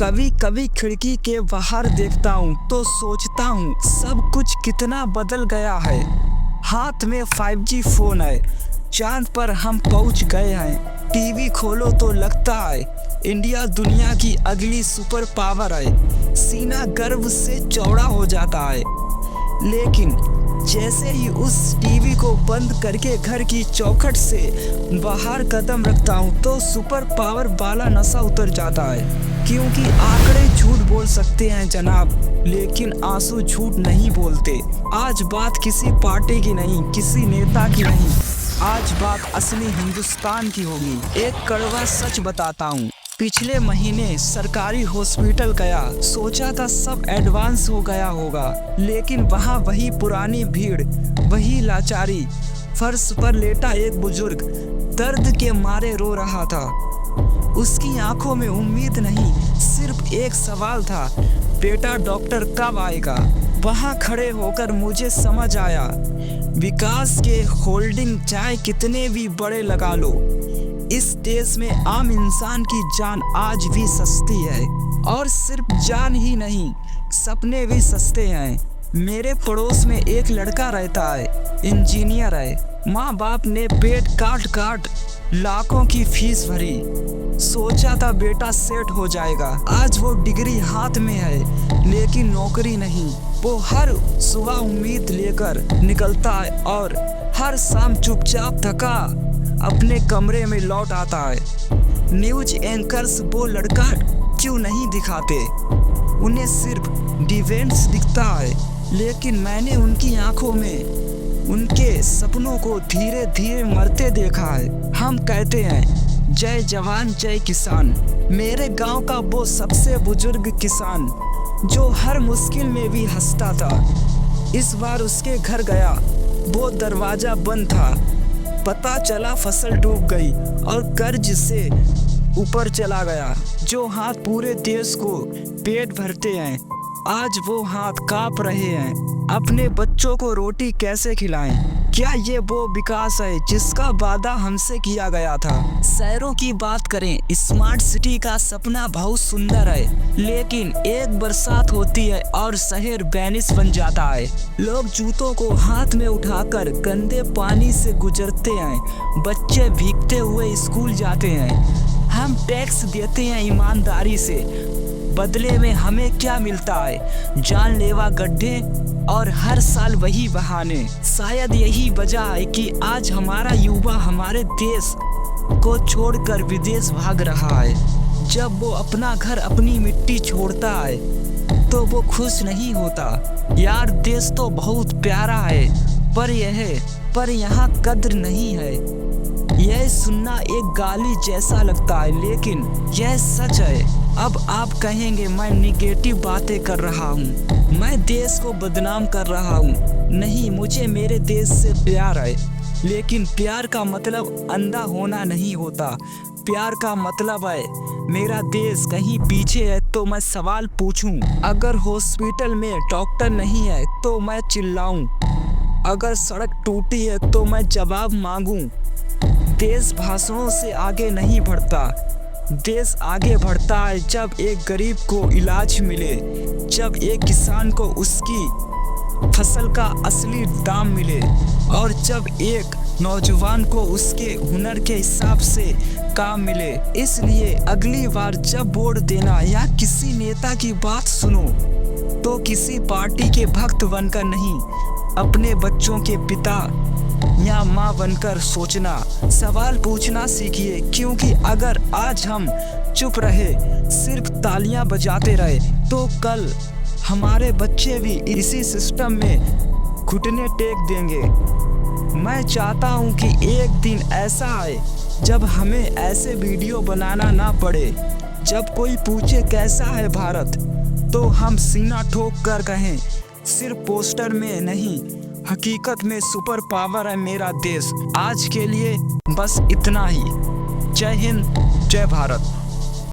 कभी कभी खिड़की के बाहर देखता हूँ तो सोचता हूँ सब कुछ कितना बदल गया है। हाथ में 5G फोन है, चांद पर हम पहुँच गए हैं। टीवी खोलो तो लगता है इंडिया दुनिया की अगली सुपर पावर है। सीना गर्व से चौड़ा हो जाता है, लेकिन जैसे ही उस टीवी को बंद करके घर की चौखट से बाहर कदम रखता हूँ तो सुपर पावर वाला नशा उतर जाता है। क्योंकि आंकड़े झूठ बोल सकते हैं जनाब, लेकिन आंसू झूठ नहीं बोलते। आज बात किसी पार्टी की नहीं, किसी नेता की नहीं, आज बात असली हिंदुस्तान की होगी। एक कड़वा सच बताता हूँ, पिछले महीने सरकारी हॉस्पिटल गया, सोचा था सब एडवांस हो गया होगा, लेकिन वहाँ वही पुरानी भीड़, वही लाचारी। फर्श पर लेटा एक बुजुर्ग दर्द के मारे रो रहा था। उसकी आंखों में उम्मीद नहीं, सिर्फ एक सवाल था, बेटा डॉक्टर कब आएगा। वहाँ खड़े होकर मुझे समझ आया, विकास के होल्डिंग चाहे कितने भी बड़े लगा लो, इस देश में आम इंसान की जान आज भी सस्ती है। और सिर्फ जान ही नहीं, सपने भी सस्ते हैं। मेरे पड़ोस में एक लड़का रहता है, इंजीनियर है। माँ बाप ने पेट काट काट लाखों की फीस भरी, सोचा था बेटा सेट हो जाएगा। आज वो डिग्री हाथ में है, लेकिन नौकरी नहीं। वो हर सुबह उम्मीद लेकर निकलता है और हर शाम चुपचाप थका अपने कमरे में लौट आता है। न्यूज एंकर्स वो लड़का क्यों नहीं दिखाते, उन्हें सिर्फ डिफेंस दिखता है, लेकिन मैंने उनकी आंखों में उनके सपनों को धीरे धीरे मरते देखा है। हम कहते हैं जय जवान जय किसान। मेरे गांव का वो सबसे बुजुर्ग किसान जो हर मुश्किल में भी हंसता था, इस बार उसके घर गया, वो दरवाजा बंद था। पता चला फसल डूब गई और कर्ज से ऊपर चला गया। जो हाथ पूरे देश को पेट भरते हैं, आज वो हाथ कांप रहे हैं। अपने बच्चों को रोटी कैसे खिलाएं? क्या ये वो विकास है जिसका वादा हमसे किया गया था? शहरों की बात करें, स्मार्ट सिटी का सपना बहुत सुंदर है, लेकिन एक बरसात होती है और शहर वेनिस बन जाता है। लोग जूतों को हाथ में उठाकर गंदे पानी से गुजरते हैं, बच्चे भीगते हुए स्कूल जाते हैं। हम टैक्स देते हैं ईमानदारी से, बदले में हमें क्या मिलता है? जानलेवा गड्ढे और हर साल वही बहाने। शायद यही वजह है कि आज हमारा युवा हमारे देश को छोड़कर विदेश भाग रहा है। जब वो अपना घर अपनी मिट्टी छोड़ता है तो वो खुश नहीं होता। यार देश तो बहुत प्यारा है, पर यहाँ कद्र नहीं है। यह सुनना एक गाली जैसा लगता है, लेकिन यह सच है। अब आप कहेंगे मैं निगेटिव बातें कर रहा हूँ, मैं देश को बदनाम कर रहा हूँ। नहीं, मुझे मेरे देश से प्यार है, लेकिन प्यार का मतलब अंधा होना नहीं होता। प्यार का मतलब है मेरा देश कहीं पीछे है तो मैं सवाल पूछूं। अगर हॉस्पिटल में डॉक्टर नहीं है तो मैं चिल्लाऊं। अगर सड़क टूटी है तो मैं जवाब मांगूं। देश भाषणों से आगे नहीं बढ़ता, देश आगे बढ़ता है जब एक गरीब को इलाज मिले, जब एक किसान को उसकी फसल का असली दाम मिले, और जब एक नौजवान को उसके हुनर के हिसाब से काम मिले। इसलिए अगली बार जब वोट देना या किसी नेता की बात सुनो तो किसी पार्टी के भक्त बनकर नहीं, अपने बच्चों के पिता या माँ बनकर सोचना, सवाल पूछना सीखिए। क्योंकि अगर आज हम चुप रहे, सिर्फ तालियां बजाते रहे, तो कल हमारे बच्चे भी इसी सिस्टम में घुटने टेक देंगे। मैं चाहता हूं कि एक दिन ऐसा आए जब हमें ऐसे वीडियो बनाना ना पड़े। जब कोई पूछे कैसा है भारत, तो हम सीना ठोक कर कहें सिर्फ पोस्टर में नहीं, हकीकत में सुपर पावर है मेरा देश। आज के लिए बस इतना ही। जय हिंद, जय भारत।